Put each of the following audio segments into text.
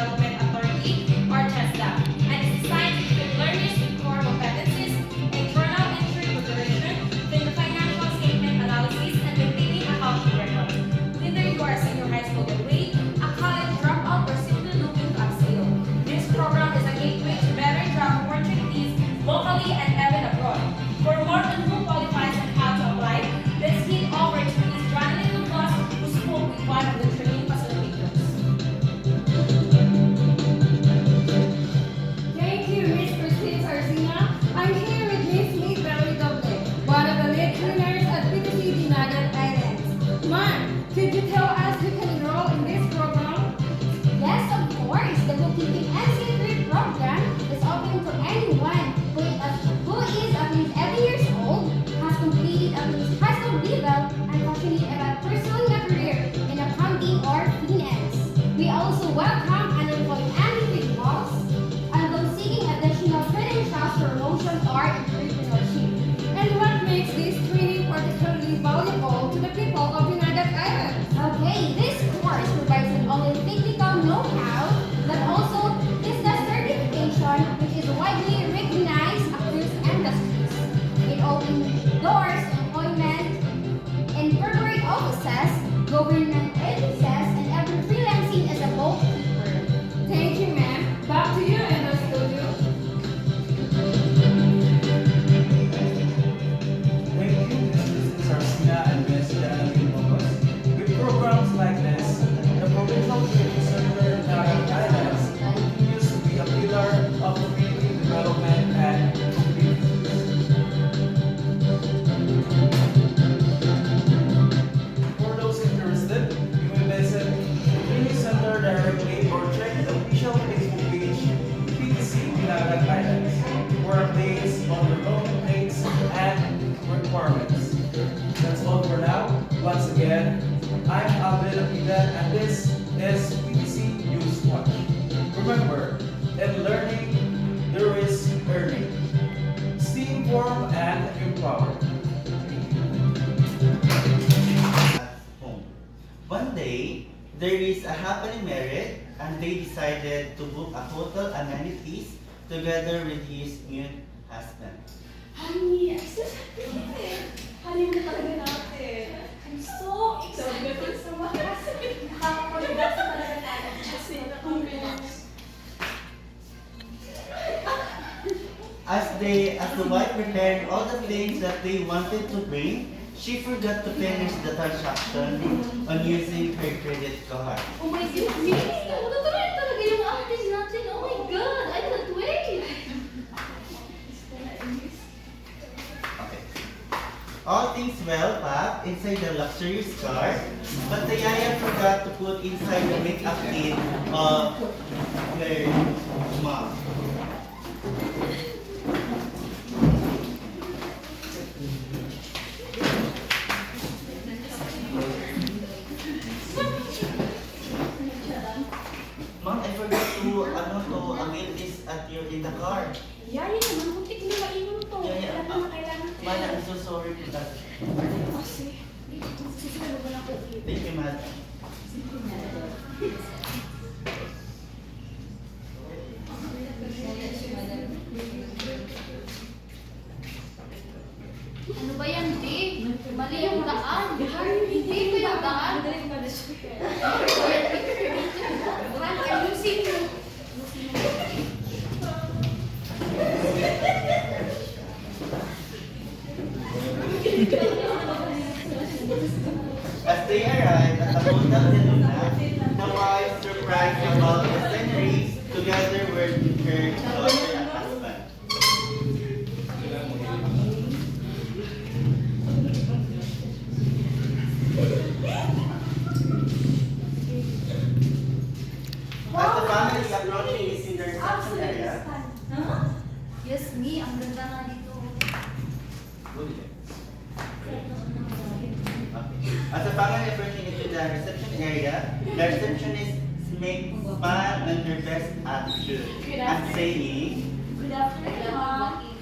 Development Authority, or TESDA, and is designed to equip learners with core competencies in journal entry preparation, financial statement analysis, and maintaining accounting records. Whether you are a senior high school graduate, a college dropout, or simply looking to upskill, this program is a gateway to better job opportunities locally and even abroad. For more on who qualifies and how to apply, let's head over to Ms. Janet Lucas, who spoke with one of the training facilitators. Thank you, Ms. Christine Sarcina. I'm here with Ms. Maybelly Doble, one of the lead trainers at PTC Dinagat Islands. Ma'am, could you tell us who can enroll in this program? Yes, of course. The bookkeeping and secret program is open to anyone who is at least 18 years old, has completed at least high school level, and passionate about pursuing a career in accounting or finance. We also welcome unemployed individuals and those seeking additional credentials, promotion, or entrepreneurship. And what makes this training particularly valuable to the people of Dinagat Islands? Okay, this course provides not only technical know-how, but also business certification, which is widely recognized across industries. It opens doors to employment in corporate offices, government agencies, and even freelancing as a bookkeeper. Thank you, ma'am. Back to you in the studio. Thank you, Ms. Sarcina and Ms. Janet Lucas. With programs like this, the Provincial Training Center in Naga Islands continues to be a pillar of community development and for those interested, you may visit the training center directly or check the official Facebook page, PTC Dinagat Islands, for updates on enrollment rates and requirements. That's all for now. Once again, I'm Alvin Apida and this is PTC News Watch. Remember, in learning, there is earning. Stay informed and empowered. At home. One day, there is a happily married and they decided to book a hotel amenities together with his new husband. Honey, I'm so excited. Honey, mo talaga natin. I'm so excited sa mga nakakapag-relax talaga tayo. Kasi nakapag-relax. As the wife prepared all the things that they wanted to bring, she forgot to finish the transaction on using her credit card. Oh my God, Mimi! Natutuloy talaga yung acting natin. Oh my God, I can't wait! Okay. All things well packed inside the luxurious car, but the yaya forgot to put inside the makeup kit of her mom. Mom, I forgot to amid this in the car. Yaya naman, kuntik na mainom to. Yaya, Kailangan na kailangan. Mother, I'm so sorry for that. Kasi, susunod mo na ako. Thank you, Mother. Ano ba yan, di? Mali yung daan. Hindi ko yung daan. Han, ayusin mo. As they arrived at the Hotel de Luna, the wife surprised about the scenery together with her daughter and husband. As the family is approaching is in the reception area, Yes, me. Ang ganda nga dito. Okay. As the family approaching into the reception area, the receptionist makes smile and her best attitude and saying, Good afternoon, Mom.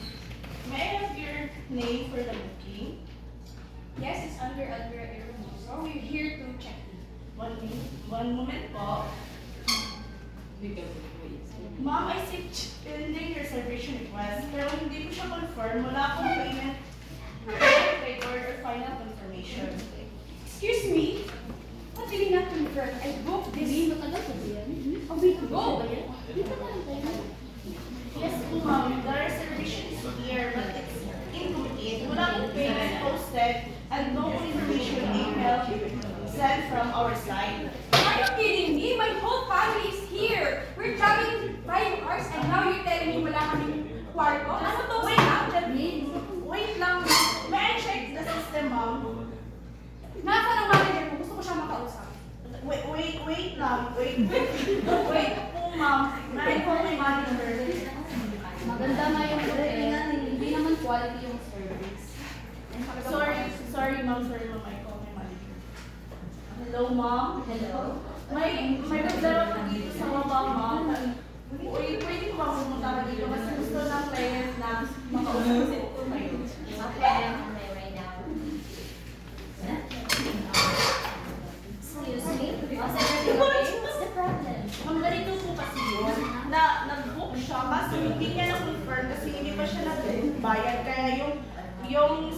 May I have your name for the booking? Yes, it's under Alvira Hermoso. We're here to check in. One moment po. Ma'am, I see pending reservation request, pero hindi ko siya confirm. Wala akong payment record or final confirmation. Excuse me? What did you not confirm? I booked this. Matagal pa ba yan? A week ago. Dito na lang tayo. Yes, ma'am, the reservation is here, but it's incomplete. Wala akong payment posted and no confirmation email sent from our side. Are you kidding me? My whole family is here. We're traveling 5 hours and now you're telling me wala kaming kwarto? Ano to? Wait lang. May I check the system, ma'am? Nasaan ang manager mo? Gusto ko siya makausap. Wait lang. Wait po, ma'am. May I call my manager? Maganda nga yung hotel. Hindi naman quality yung service. Sorry, ma'am. I call my manager. Hello, ma'am. Hello? May nagdara ko dito sa baba, ma'am. Pwede ko ba pumunta ka dito? Kasi gusto ng client na makausap ko kayo. Okay, I'm on my way now. Excuse me? Was everything okay? What's the problem? Ma'am, ganito po kasi yun, na nag-book siya, kasi hindi niya na-confirm kasi hindi pa siya nag-bayad. Kaya yung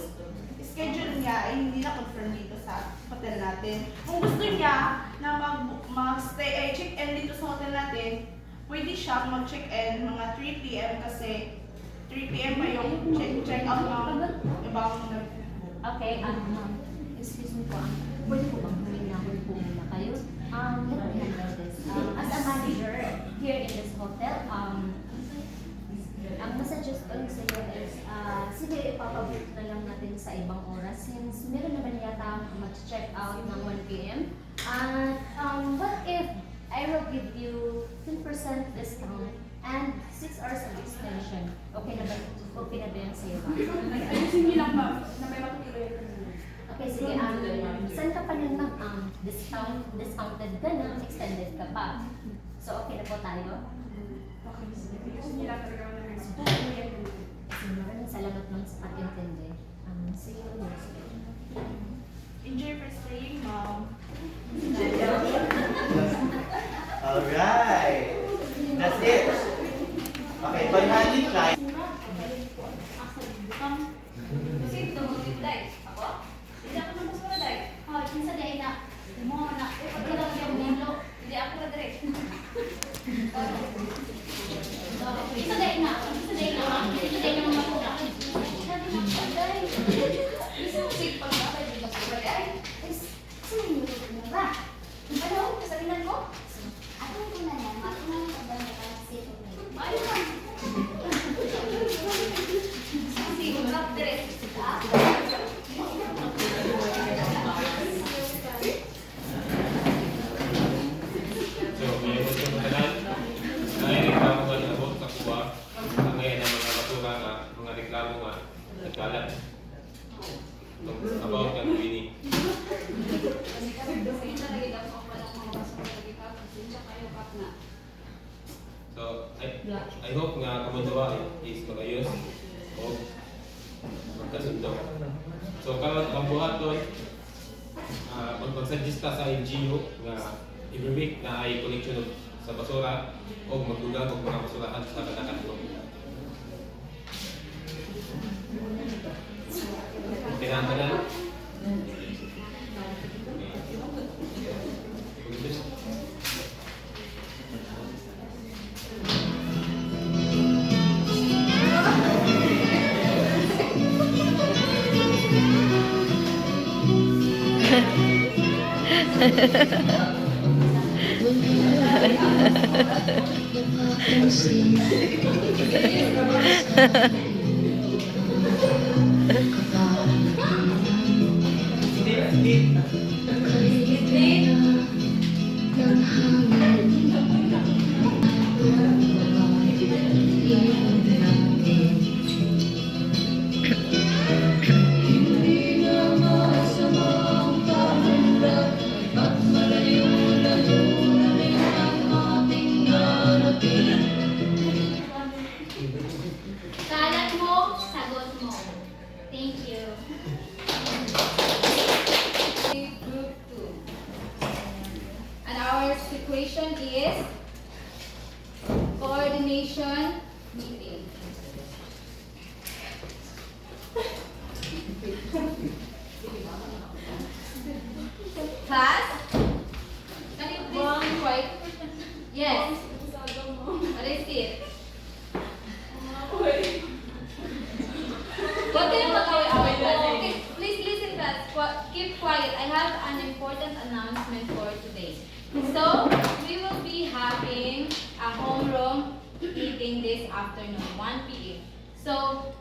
schedule niya ay hindi na-confirm dito sa hotel natin. Kung gusto niya na mag-stay, ay check-in dito sa hotel natin, pwede siya mag-check-in mga 3 p.m. kasi 3 p.m. pa yung check-out ng ibang Okay, excuse me po, pwede po bang huminahon po muna kayo? Let me handle this. As a manager here in this hotel, ang masuggest ko lang sa iyo is, sige, ipapabook na lang natin sa ibang oras since meron naman yata mag-check out ng 1 p.m. At what if I will give you 10% discount and 6 hours of extension? Okay na ba yan sa iyo? Ayusin niyo lang, ma'am, na may matutuloy ka na. Okay, sige. Saan ka pa rin discounted ka na, extended ka pa. So, okay na po tayo? Okay, sige. Ayusin niyo lang talaga ako na Kasi maraming salamat lang sa pag-intindi. See you next week. enjoy for staying, ma'am. Alright. That's it. Okay, pag handling client, Kasi ito mo dito, Day. Ako? Hindi ako nang gusto na, Day. Kinsa day na, mo na, pagkakang yung mulo. Hindi ako na direct. Kinsa day na mga mula. Sabi mo, day. Isang sig pag-abay, di ba sa bagay? Ay, Sino yung ba? ano? Kasabihan ko? Ako ko na yan, matunang ang dami ka kasi ito na yun. Ano ba? Sige, mag-up direct. So, may gusto mo tanan, reklamo nga nabot sa kuha, ang ngayon ang mga basura nga, mga reklamo nga, nagkalat. About ang bini. So, I hope nga kamundawa is magayos o magkasundo. So, karon pambuhaton, mag-suggest ka sa NGO nga every week na ay collection sa basura o magdugang o mga basurahan sa kanakanto. Tinatanan. Kalat mo, sagot mo. Thank you. Group 2. And our situation meeting. Class, can you please be quiet? Yes. What is it? What can you away? Okay, please listen, class. Keep quiet. I have an important announcement for today. So, we will be having a homeroom meeting this afternoon, 1 p.m. So,